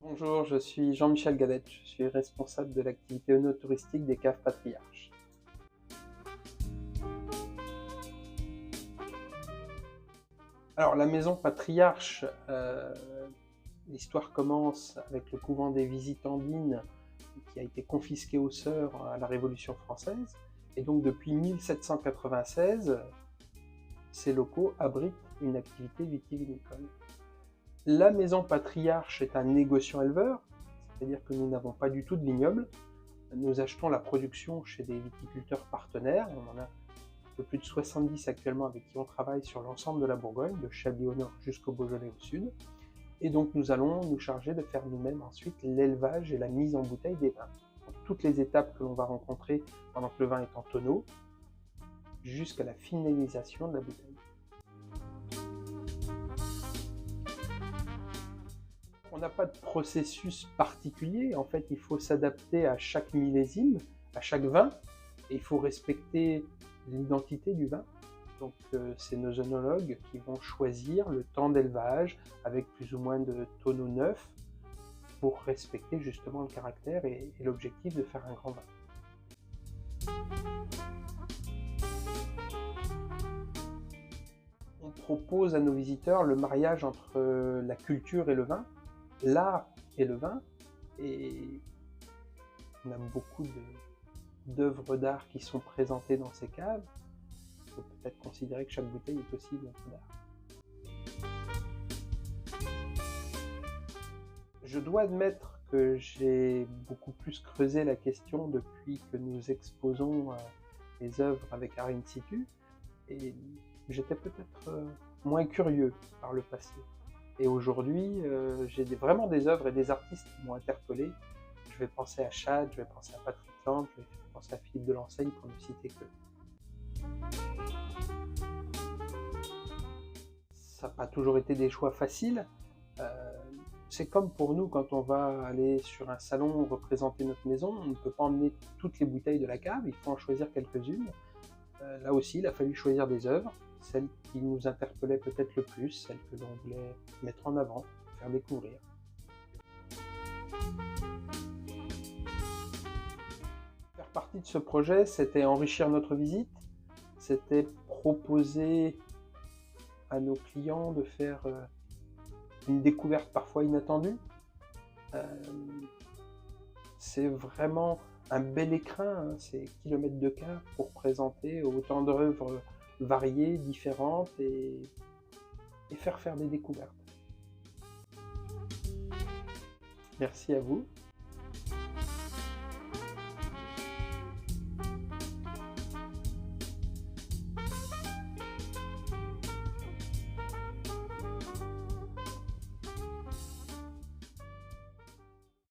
Bonjour, je suis Jean-Michel Galette, je suis responsable de l'activité œnotouristique des caves Patriarches. Alors la maison Patriarche, l'histoire commence avec le couvent des Visitandines qui a été confisqué aux Sœurs à la Révolution française. Et donc depuis 1796, ces locaux abritent une activité vitivinicole. La maison Patriarche est un négociant-éleveur, c'est-à-dire que nous n'avons pas du tout de vignoble. Nous achetons la production chez des viticulteurs partenaires. On en a un peu plus de 70 actuellement avec qui on travaille sur l'ensemble de la Bourgogne, de Chablis au nord jusqu'au Beaujolais au sud. Et donc nous allons nous charger de faire nous-mêmes ensuite l'élevage et la mise en bouteille des vins. Donc, toutes les étapes que l'on va rencontrer pendant que le vin est en tonneau, jusqu'à la finalisation de la bouteille. On n'a pas de processus particulier, en fait il faut s'adapter à chaque millésime, à chaque vin, et il faut respecter l'identité du vin. Donc c'est nos œnologues qui vont choisir le temps d'élevage avec plus ou moins de tonneaux neufs pour respecter justement le caractère et l'objectif de faire un grand vin. On propose à nos visiteurs le mariage entre la culture et le vin, l'art et le vin, et on a beaucoup d'œuvres d'art qui sont présentées dans ces caves. On peut peut-être considérer que chaque bouteille est aussi une œuvre d'art. Je dois admettre que j'ai beaucoup plus creusé la question depuis que nous exposons les œuvres avec Art in situ, et j'étais peut-être moins curieux par le passé. Et aujourd'hui, j'ai vraiment des œuvres et des artistes qui m'ont interpellé. Je vais penser à Chad, je vais penser à Patrick Land, je vais penser à Philippe Delanseigne pour ne citer que. Ça n'a pas toujours été des choix faciles. C'est comme pour nous quand on va aller sur un salon représenter notre maison, on ne peut pas emmener toutes les bouteilles de la cave, il faut en choisir quelques-unes. Là aussi, il a fallu choisir des œuvres, celles qui nous interpellaient peut-être le plus, celles que l'on voulait mettre en avant, faire découvrir. Faire partie de ce projet, c'était enrichir notre visite, c'était proposer à nos clients de faire une découverte parfois inattendue. C'est vraiment un bel écrin, hein, c'est kilomètres de cave pour présenter autant d'œuvres variées, différentes et faire des découvertes. Merci à vous.